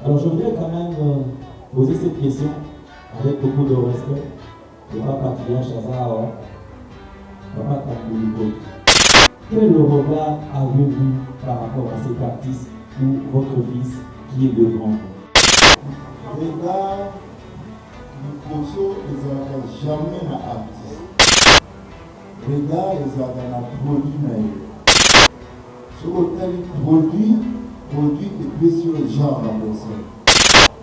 Alors je voudrais quand même poser cette question avec beaucoup de respect. Le papa Kiya Chazao, papa Kambuliko. Quel regard avez-vous par rapport à cet artiste ou votre fils qui est devant vous? Regard, le poso est jamais un artiste. Regard est un produit. Ce qu'on produit est bien sur le genre de personne.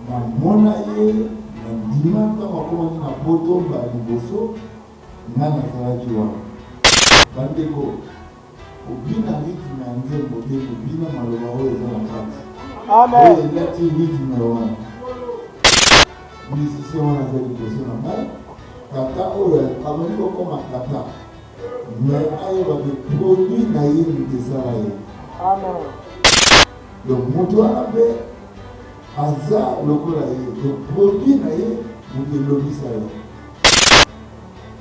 Dans mon aïe, dans le dimanche, quand on a poto, le bosso, on a la joie. Bandeko, au bina rythme, on a un côté, au bina malheureusement, ils ont la part. Amen. Et là, tu rythme, musicien, on a fait des questions en mal. Kata, on comme un kata. Mais il y a des produits naïfs de Saraï. Amen. Donc, mon doigt avait hasard le produit naïf de l'objet Saraï.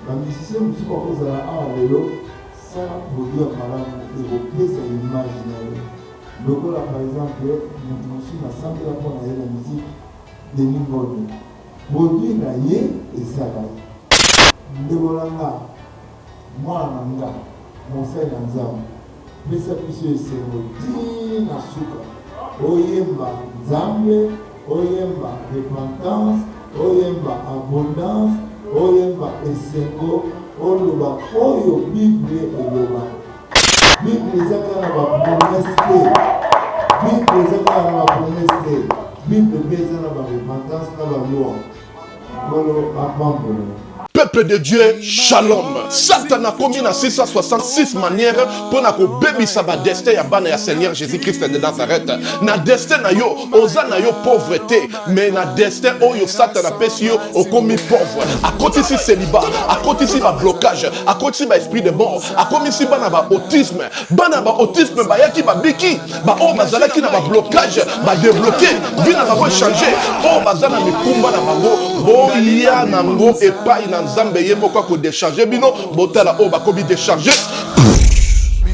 La musicien, je suis pas posé à l'élo, ça produit apparemment et repère sa image. Le cola, par exemple, nous sommes assemblés pour la musique de Ningoni. Produit naïf et Saraï. Ndebolanga. Moi, mon frère Nanzam, mais ça puisse se redire na suka. Oyemba Zambe, Oyemba repentance, Oyemba abondance, Oyemba esengo, Oloba, Oyo Bible et Loba. Bible est à la promesse. Bible est à la promesse. Bible est à la repentance, à la loi. Golo Apambo. Peuple de Dieu, shalom. Satan a commis dans 666 manières pour nous bébé ça va destin ya bana ya Seigneur Jésus-Christ de Nazareth. Na destin na yo, oza na yo pauvreté, mais na destin oyo Satan a pesi yo au commis pauvre. À côté si célibat, à côté si ba blocage, à côté si ba esprit de mort, à côté si bana ba autisme ba yaki ba biki, ba o bazala ki na ba blocage, ba débloquer, vie na ba changer, o bazala mikumba na bango, bo ya nango et pas Nzambe yeboko ko décharger bino botala o bakobi décharger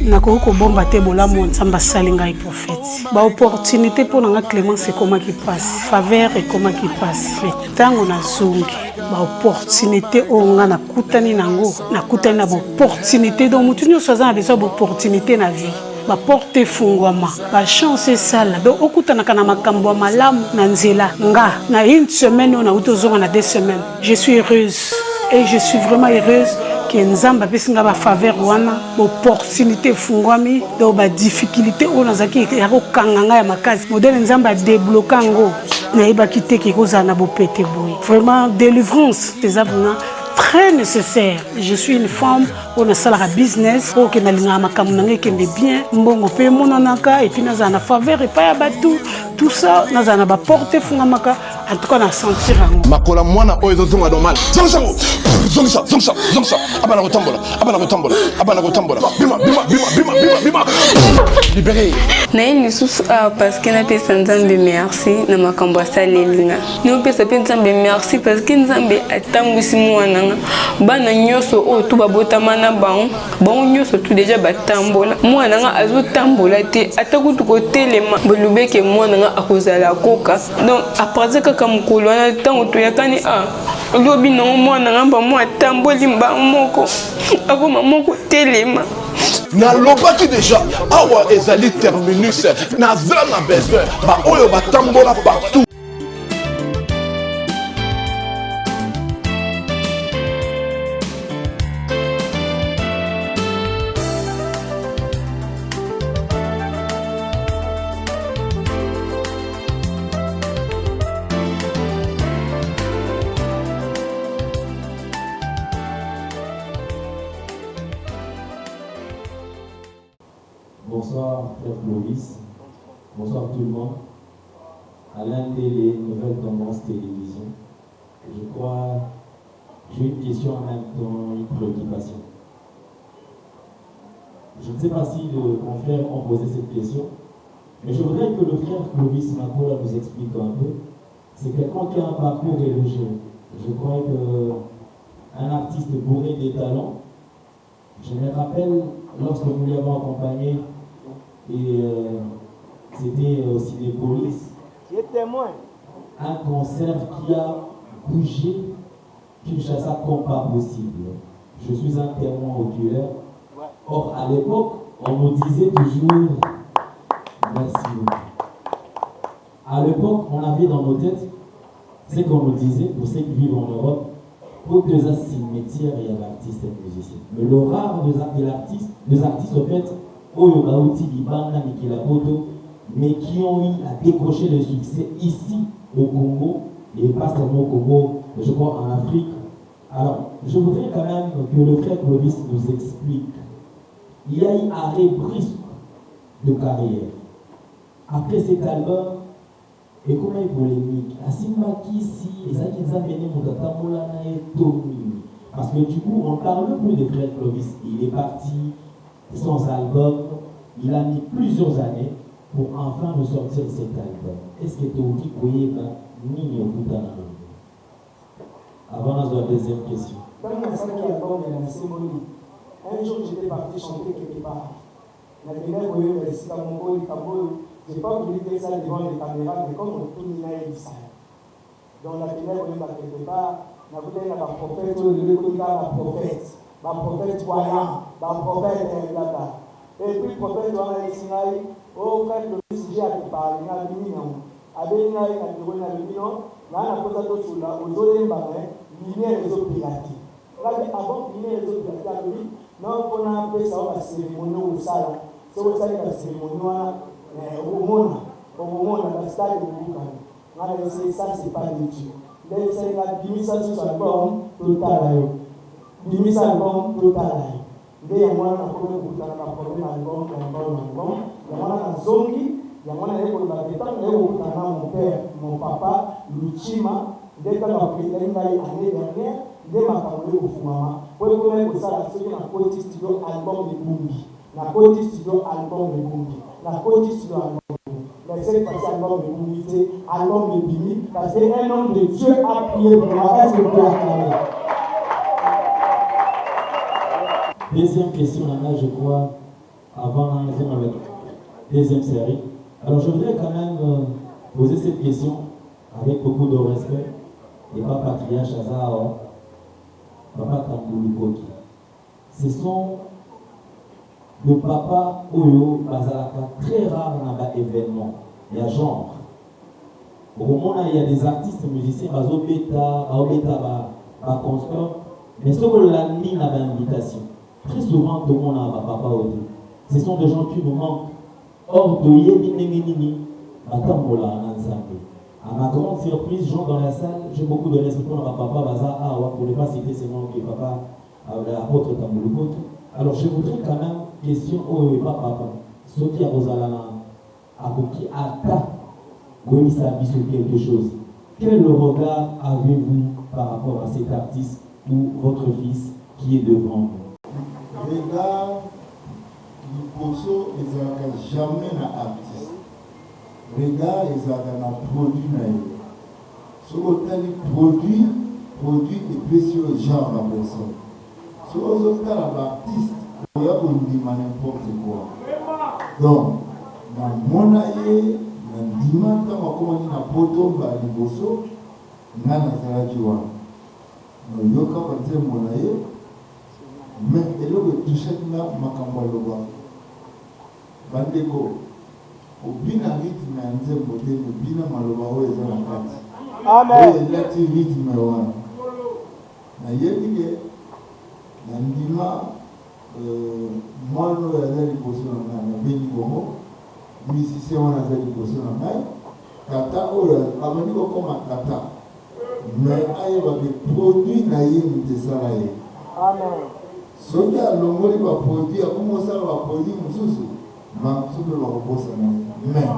nakoko ko bomba te bolamu Nzambe salinga et prophète ba opportunité pour nga Clémence et comment qui passe faveur et comment qui passe tango na zungi ba opportunité o nga na kutani nango na kutani na opportunité donc mutu nyoso za na besoin d'opportunité na vie ba porte fungwama ba chance sala donc okutana kana makambo ya malamu na nzela nga na une semaine on a utozonga na 2 semaines je suis heureuse et je suis vraiment heureuse que Nzamba pesinga ba faveur wana opportunité fungwami donc ba difficulté on azaki ya ko kanganga ya makasi modèle Nzamba débloquer ngo na iba kité ki koza na bo pété boy vraiment délivrance des abonnés très nécessaire. Je suis une femme, on a salarié business, on a linga makamuna qui est bien, mbongo pe monanaka et puis na zana faveur et pas abatu tout ça na zana ba porter fungamaka en tout cas na sentir ngo. Makola mwana oyo zonga normal. Zonga abana kotambola. Bima. Libéré. Na une sous parce que na pesa Nzambe merci na makambo salenga. Nous pesa Nzambe merci parce que Nzambe atambusi mwana bana nyoso o tu babotama na bango nyoso tu déjà batambola mwana nga azotambola te atakutu ko telema bolubeke mwana nga akozala koka donc après kaka mukolo na tango to yakani lobi no mwana nga ba mwa tamboli mba moko akoma moko telema na lobaki déjà awa ezali terminus na zana besoin ba oyo batambola partout. Bonsoir, frère Clovis. Bonsoir tout le monde. Alain Télé, Nouvelle Tendance Télévision. Je crois, j'ai une question en même temps, une préoccupation. Je ne sais pas si les confrères ont posé cette question, mais je voudrais que le frère Clovis Makola nous explique un peu. C'est quelqu'un qui a un parcours élogieux. Je crois qu'un artiste bourré des talents. Je me rappelle lorsque nous l'avons accompagné, et c'était aussi des polices, Un concert qui a bougé Kinshasa comme pas possible. Je suis un témoin oculaire. Or, à l'époque, on nous disait toujours merci beaucoup. À l'époque, on avait dans nos têtes ce qu'on nous disait, pour ceux qui vivent en Europe, pour que ça cimetière et l'artiste et musicien. Mais le rare des artistes au fait, mais qui ont eu à décrocher le succès ici au Congo, et pas seulement au Congo, mais je crois en Afrique. Alors, je voudrais quand même que le frère Clovis nous explique. Il y a eu un arrêt brusque de carrière. Après cet album, et comment est polémique, parce que du coup, on ne parle plus de frère Clovis. Il est parti sans album, il a mis plusieurs années pour enfin nous sortir cet album. Est-ce que tu as dit que avant la deuxième question. Un jour, j'étais parti chanter quelque part. Je n'ai pas voulu dire ça devant les caméras, mais comme on tourne là, ça. Donc la caméra, on est quelque part, on a voulu un prophète, on a un prophète voyant, un prophète blabla. Et puis le prophète doit aller ici, oh frère, le sujet a parlé, il a dit non. Avec il a dit non, là on a posé tout sur là, aux autres lumière les autres pirates. Avant de lumière les autres pirates, non, on a appelé ça la cérémonie au salon. C'est pour ça que la cérémonie au monde, la stade de Boukan. Ça, c'est pas de Dieu. C'est la dimission sur l'album total. Dimission album total. Il y a un problème album. Il y a un zongi. Il y a mon père, mon papa, Luchima. Dès que l'année dernière, il m'a parlé au Foumama. Pour que ça, c'est un côté studio album de Bumbi. La côté studio album de Bumbi. La côté studio album de Bumbi. Mais c'est parce que album de Bumbi, album de Bimi, parce qu'un homme de Dieu a prié pour moi. Est-ce que Dieu a acclamé? Deuxième question, là, je crois, avant avec deuxième série. Alors, je voudrais quand même poser cette question avec beaucoup de respect. Et pas patriarche Azao, papa Tambouli Koki. Ce sont le papa Oyo Bazalaka très rare dans l'événement. Il y a genre. Au moment où il y a des artistes musiciens, Bazobeta, consort, mais ce que la ligne a d'invitation. Très souvent, tout le monde a papa Oyo. Ce sont des gens qui nous manquent. Or, de Yéminini, Batambola en ensemble. À ma grande surprise, gens dans la salle, j'ai beaucoup de respect pour ma papa Baza pour ne pas citer ces noms que papa, l'apôtre Tamboulou. Alors je voudrais quand même question au papa, ce qui a Rosalana, à qui atta, Goïsa sur quelque chose. Quel regard avez-vous par rapport à cet artiste ou votre fils qui est devant vous? Regard, le poso, ils n'ont jamais un artiste. Regarde, ils ont un produit. Ce qu'on a dit, produit est précieux genre la personne. Ce qu'on a l'artiste, il y a n'importe quoi. Donc, dans mon aïe, dans le dimanche, quand on a un poteau, on a un bosso, on a un saladiwa. Donc, il y a mon aïe, mais il y a tout ça qui m'a cambalova. Bandeko. Obina rythme ya nzembo te obina maloba oyo eza na kati. Amen. Elati rythme wana. Nayebi ke na ndima mwana oyo aza liboso na ngai nabeni bongo musicien wana aza liboso na ngai tata oyo abandi kokoma tata mais ayebake produit na ye moto esala ye. Soki alongoli baproduit akoma osala baproduit mosusu soki bakobosana ye. Mais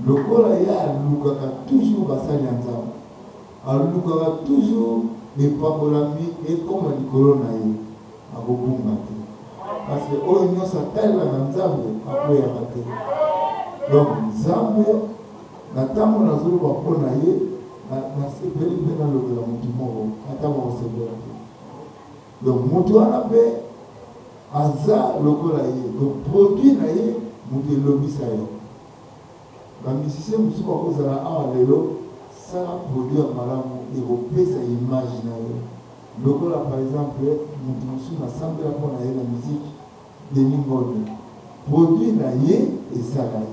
le corps a toujours basali en zam. Alors toujours les pakolami et comme le corona a beaucoup maté. Parce que on y a sa taille en zambe après y a donc zambe na tamu na zulu bakona ye na sepeli pena le la mutimoro atama osebela. Donc mutu ana pe aza le corps donc produit na ye mutu lobisa ye. Les musiciens qui sont à l'élo, ça produit un malamu et repère sa image. Donc là, par exemple, nous sommes ensemble pour la musique de Ningone. Produit naïe et salai.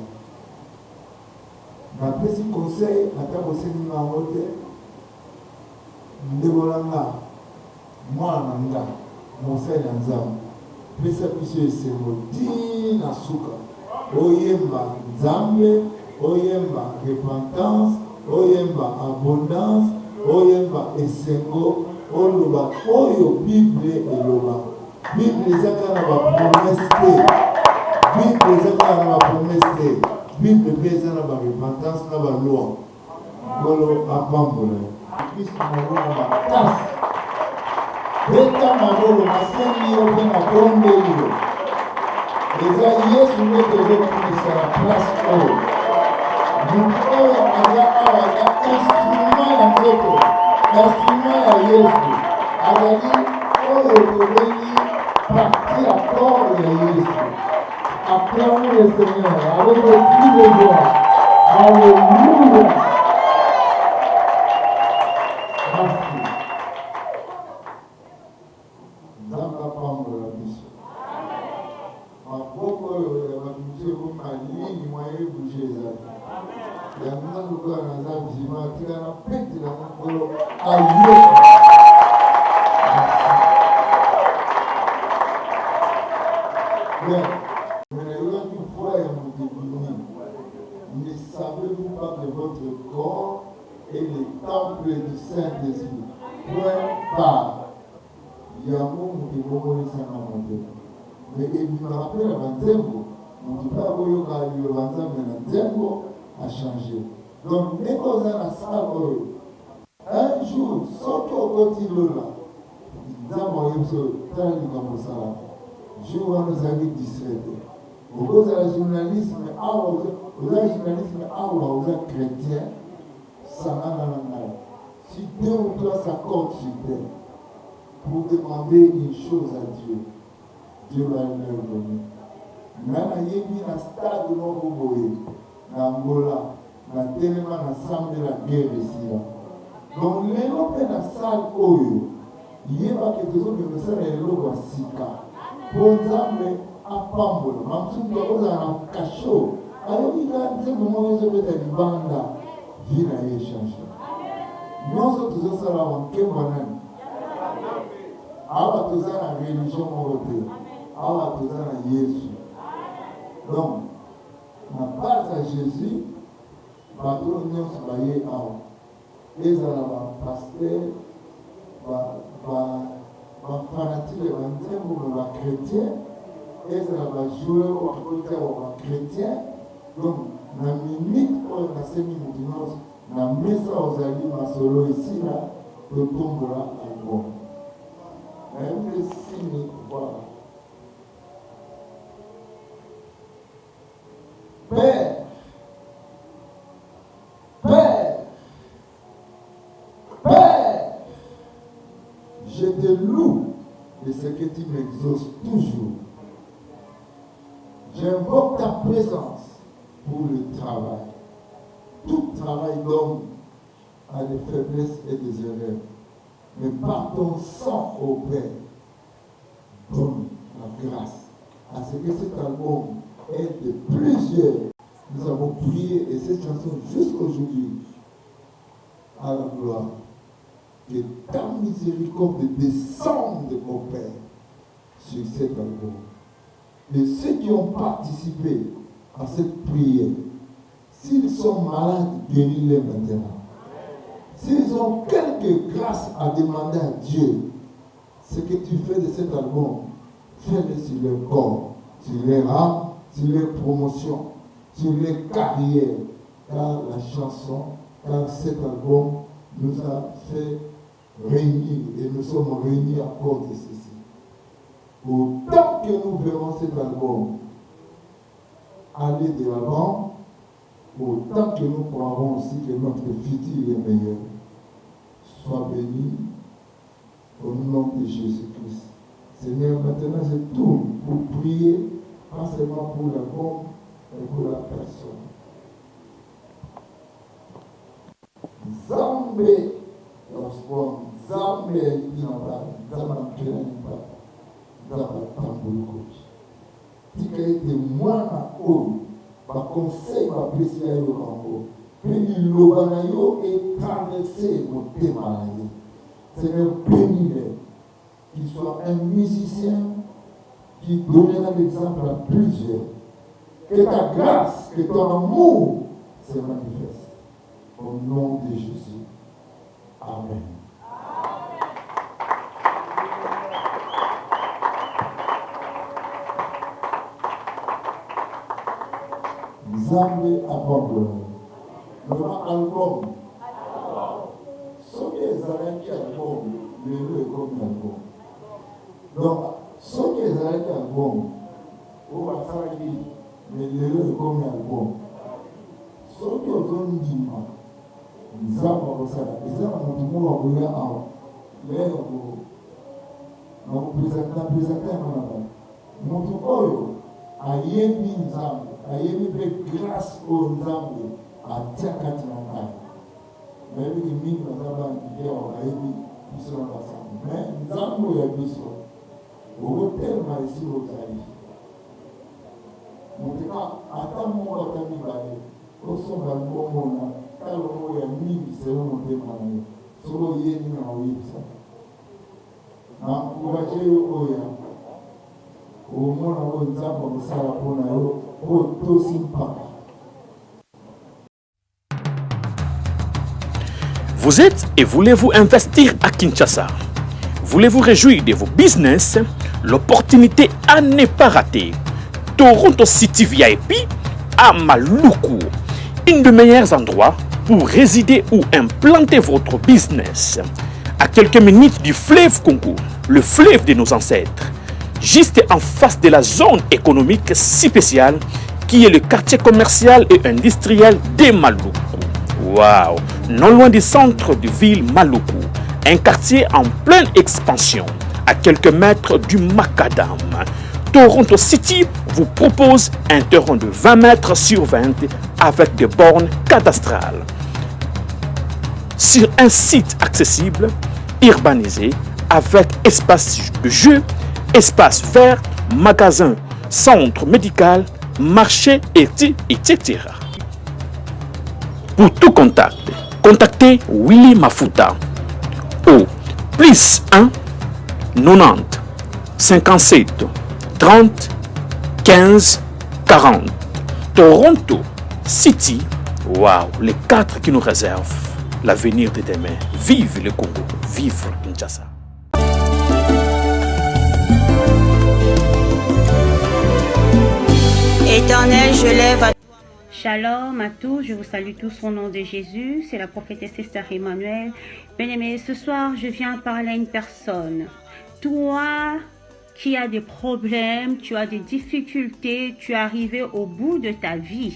D'après ce conseil, à ta conseil de ma route, Ndebolanga, moi nanga, mon frère Nanzam, pesa pisio semoti na suka. Oyemba Nzambe, oyemba repentance, oyemba abondance, oyemba esengo, oloba oyo Bible eloba. Bible ezaka na ba promesse te. Bible ezaka na ba promesse te. Bible ezaka na ba repentance na ba loi. Kolo apambola. Christ maboko makasi. Beta maboko masengi yo mpe na tombeli yo. Eza Yesu nde tozopulisa na place oyo. Moto oyo aza awa aza instrument ya nzoto, instrument ya Yesu. Azali oyo tobengi partie ya corps ya Yesu. Acclamons le Seigneur avec le cri de joie. Alléluia. Merci. Nzamba pambola biso. Maboko oyo ya bamusée comme alini moyen bouger ezali. Yango naluka naza vivant tika na pete na mokolo ayo. Bien. Ne savez-vous pas que votre corps est le temple du Saint-Esprit? Point par. Yango mukiboko lisana moto. Mais il me rappelle avant Nzembo, mukipa koyoka yo banzambe na Nzembo a changé. Donc neko za na sabo. Un jour, soki okoti lola. Nzambo yebso tali comme ça. Jour wana zali discret. Vous êtes journalisme, vous êtes journalisme, vous êtes chrétien, ça n'a pas. Si deux ou trois s'accordent sur terre pour demander une chose à Dieu, Dieu va leur donner. Nana yebi na stade no boboye, na Angola, na telema na sambe la guerre ici là. Donc les lopes na salle oyo, yeba que tous les personnes les lopes sika. Pour Nzambe apambola mamsuka oza na kasho ayoki ka nzembo moko ezobeta libanda vi na ye echange nyonso tozosala wankemba nani awa toza na religion moko te awa toza na Yesu. Donc na base ya Jésus bato nyonso baye awa ezala bapaster bafanatike banzembo na bachrétien ezala bajoueur okotia wa bachrétien. Donc na minute oyo nasemi motu nyonso na mesa ozali masolo esila totombola album nayebi esini. Voilà. Père, Père, Père, je te loue de ce que tu m'exauces toujours. J'invoque ta présence pour le travail. Tout travail d'homme a des faiblesses et des erreurs. Mais par ton sang, ô Père, donne la grâce à ce que cet album aide plusieurs. Nous avons prié et cette chanson jusqu'aujourd'hui à la gloire. Que ta miséricorde descende, ô Père, sur cet album. Et ceux qui ont participé à cette prière, s'ils sont malades, guéris-les maintenant. S'ils ont quelque grâce à demander à Dieu, ce que tu fais de cet album, fais-le sur leur corps, sur leur âme, sur leur promotion, sur leur carrière. Car la chanson, car cet album nous a fait réunir et nous sommes réunis à cause de ceci. Autant que nous verrons cet album aller de l'avant, autant que nous croirons aussi que notre futur est meilleur. Sois béni au nom de Jésus-Christ. Seigneur, maintenant je tourne pour prier, pas seulement pour l'album, mais pour la personne. Nzambe Nzambe inaba Nzambe mpena nipa Nzambe tambuluko tika ete mwana oyo baconseil bapesi ya yo yango mpe liloba na yo etraverse motema na ye. Seigneur, bénis-le, qu'il soit un musicien qui donnera l'exemple à plusieurs. Que ta grâce, que ton amour se manifeste. Au nom de Jésus. Amen. Nzambe abandonne. Notre album. Soki ezalaki album, lelo ekomi album. Donc, soki ezalaki album, oyo basalaki, mais lelo ekomi album. Soki ozondima, Nzambe akosala, eza na moto moko akoya awa, lelo nakopresente yango na bato. Moto oyo ayebi Nzambe, ayebi mpe grâce oyo Nzambe atia kati na ngai. Nayebi ki mingi naza bandikia ayebi biso na basango. Mais Nzambe oyo ya biso, okotelema esi ozali. Moto ata moko ata mibale, osomba mbongo na talo oyo ya mingi selo motema na yo. Solo oyeni na oyebisa. Na nkouraje yo oyo omona oyo Nzambe akosala mpona yo oyo tosi mpaka. Vous êtes et voulez-vous investir à Kinshasa? Voulez-vous réjouir de vos business? L'opportunité à ne pas rater. Toronto City VIP à Maluku. Un des meilleurs endroits pour résider ou implanter votre business. À quelques minutes du fleuve Congo, le fleuve de nos ancêtres. Juste en face de la zone économique spéciale qui est le quartier commercial et industriel de Maluku. Waouh! Non loin du centre de ville Maluku, un quartier en pleine expansion, à quelques mètres du Macadam. Toronto City vous propose un terrain de 20 mètres sur 20 avec des bornes cadastrales. Sur un site accessible, urbanisé, avec espace de jeu, espace vert, magasin, centre médical, marché, etc. Pour tout contact, contactez Willy Mafuta au +1 90 57 30 15 40. Toronto City, waouh, les 4 qui nous réservent l'avenir de demain. Vive le Congo, vive Kinshasa. Éternel, je lève à... Shalom à tous, je vous salue tous au nom de Jésus, c'est la prophétesse Esther Emmanuel. Bien-aimés, ce soir je viens parler à une personne. Toi qui as des problèmes, tu as des difficultés, tu es arrivé au bout de ta vie.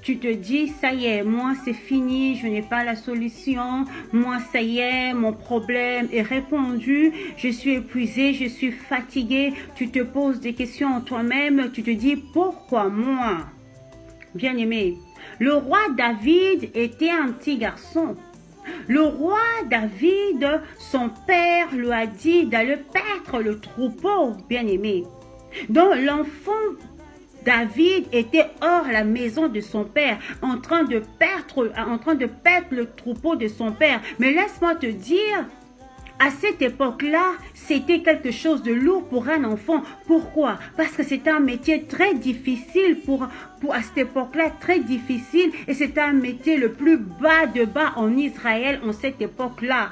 Tu te dis, ça y est, moi c'est fini, je n'ai pas la solution, moi ça y est, mon problème est répondu, je suis épuisé, je suis fatigué. Tu te poses des questions en toi-même, tu te dis, pourquoi moi? Bien-aimé, le roi David était un petit garçon. Le roi David, son père lui a dit d'aller paître le troupeau, bien-aimé. Donc l'enfant David était hors la maison de son père, en train de paître le troupeau de son père. Mais laisse-moi te dire, à cette époque-là, c'était quelque chose de lourd pour un enfant. Pourquoi? Parce que c'était un métier très difficile à cette époque-là, très difficile. Et c'était un métier le plus bas de bas en Israël en cette époque-là.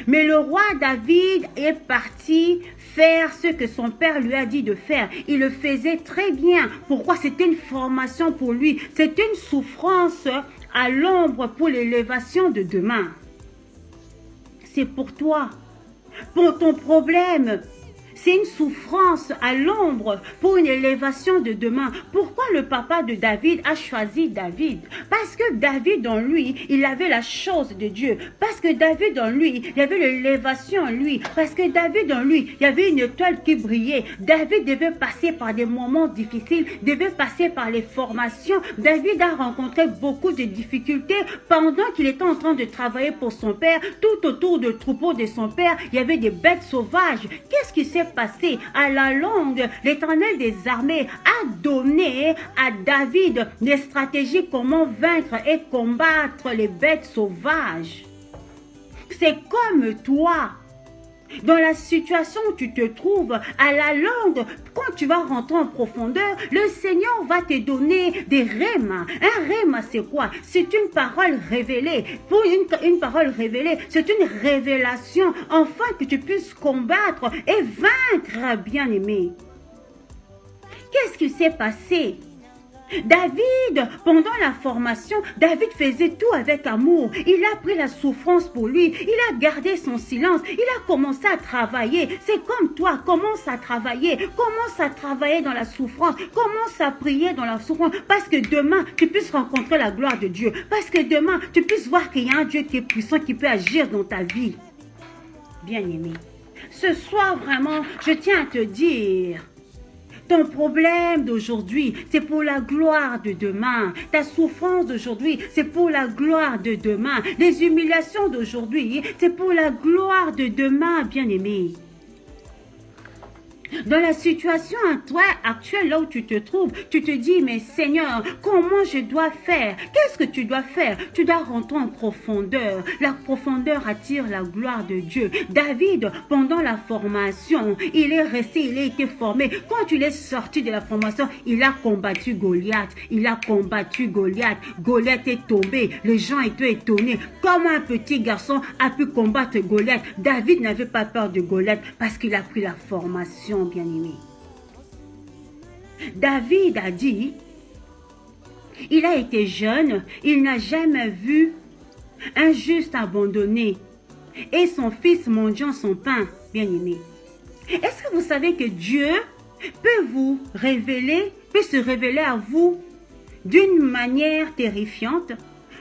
Mais le roi David est parti faire ce que son père lui a dit de faire. Il le faisait très bien. Pourquoi? C'était une formation pour lui. C'était une souffrance à l'ombre pour l'élévation de demain. C'est pour toi, pour ton problème. C'est une souffrance à l'ombre pour une élévation de demain. Pourquoi le papa de David a choisi David? Parce que David en lui, il avait la chose de Dieu. Parce que David en lui, il y avait l'élévation en lui. Parce que David en lui, il y avait une étoile qui brillait. David devait passer par des moments difficiles, devait passer par les formations. David a rencontré beaucoup de difficultés pendant qu'il était en train de travailler pour son père. Tout autour du troupeau de son père, il y avait des bêtes sauvages. Qu'est-ce qui s'est passé? À la longue, l'Éternel des armées a donné à David des stratégies comment vaincre et combattre les bêtes sauvages. C'est comme toi. Dans la situation où tu te trouves, à la longue, quand tu vas rentrer en profondeur, le Seigneur va te donner des rhémas. Un rhéma, c'est quoi? C'est une parole révélée. Pour une parole révélée, c'est une révélation, afin que tu puisses combattre et vaincre, bien-aimé. Qu'est-ce qui s'est passé? David, pendant la formation, David faisait tout avec amour. Il a pris la souffrance pour lui. Il a gardé son silence. Il a commencé à travailler. C'est comme toi, commence à travailler. Commence à travailler dans la souffrance. Commence à prier dans la souffrance. Parce que demain, tu puisses rencontrer la gloire de Dieu. Parce que demain, tu puisses voir qu'il y a un Dieu qui est puissant, qui peut agir dans ta vie. Bien-aimé, ce soir, vraiment, je tiens à te dire... Ton problème d'aujourd'hui, c'est pour la gloire de demain. Ta souffrance d'aujourd'hui, c'est pour la gloire de demain. Les humiliations d'aujourd'hui, c'est pour la gloire de demain, bien-aimé. Dans la situation actuelle, là où tu te trouves, tu te dis, mais Seigneur, comment je dois faire? Qu'est-ce que tu dois faire? Tu dois rentrer en profondeur. La profondeur attire la gloire de Dieu. David, pendant la formation, il est resté, il a été formé. Quand il est sorti de la formation, il a combattu Goliath. Il a combattu Goliath. Goliath est tombé. Les gens étaient étonnés. Comment un petit garçon a pu combattre Goliath? David n'avait pas peur de Goliath parce qu'il a pris la formation. Bien-aimé. David a dit, il a été jeune, il n'a jamais vu un juste abandonné et son fils mendiant son pain. Bien-aimé. Est-ce que vous savez que Dieu peut vous révéler, peut se révéler à vous d'une manière terrifiante?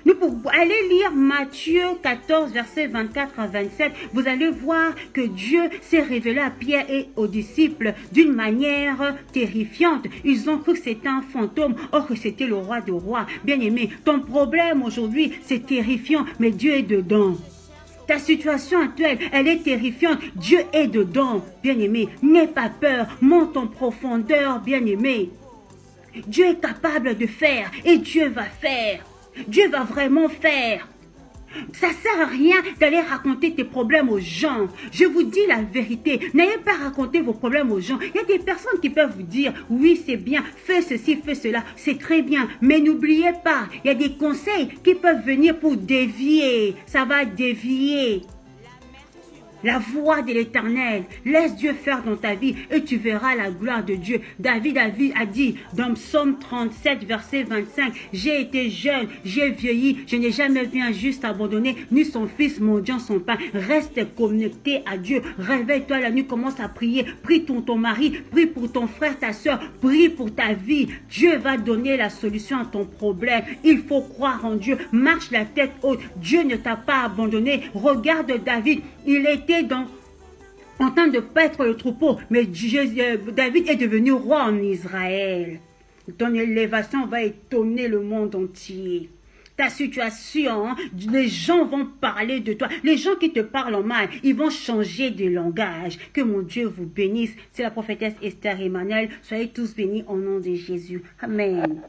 Nous pouvons aller lire Matthieu 14, versets 24 à 27. Vous allez voir que Dieu s'est révélé à Pierre et aux disciples d'une manière terrifiante. Ils ont cru que c'était un fantôme, or que c'était le roi des rois. Bien-aimé, ton problème aujourd'hui, c'est terrifiant, mais Dieu est dedans. Ta situation actuelle, elle est terrifiante. Dieu est dedans, bien-aimé. N'aie pas peur, monte en profondeur, bien-aimé. Dieu est capable de faire et Dieu va faire. Dieu va vraiment faire. Ça ne sert à rien d'aller raconter tes problèmes aux gens. Je vous dis la vérité. N'ayez pas raconté vos problèmes aux gens. Il y a des personnes qui peuvent vous dire, oui, c'est bien, fais ceci, fais cela. C'est très bien. Mais n'oubliez pas, il y a des conseils qui peuvent venir pour dévier. Ça va dévier la voix de l'Éternel. Laisse Dieu faire dans ta vie et tu verras la gloire de Dieu. David a dit dans Psaume 37, verset 25, « J'ai été jeune, j'ai vieilli, je n'ai jamais vu un juste abandonné, ni son fils mendiant son pain. » Reste connecté à Dieu. Réveille-toi la nuit, commence à prier. Prie pour ton mari, prie pour ton frère, ta soeur, prie pour ta vie. Dieu va donner la solution à ton problème. Il faut croire en Dieu. Marche la tête haute. Dieu ne t'a pas abandonné. Regarde David, il était en train de paître le troupeau, mais David est devenu roi en Israël. Ton élévation va étonner le monde entier. Ta situation, les gens vont parler de toi. Les gens qui te parlent en mal, ils vont changer de langage. Que mon Dieu vous bénisse. C'est la prophétesse Esther Emmanuel. Soyez tous bénis au nom de Jésus. Amen.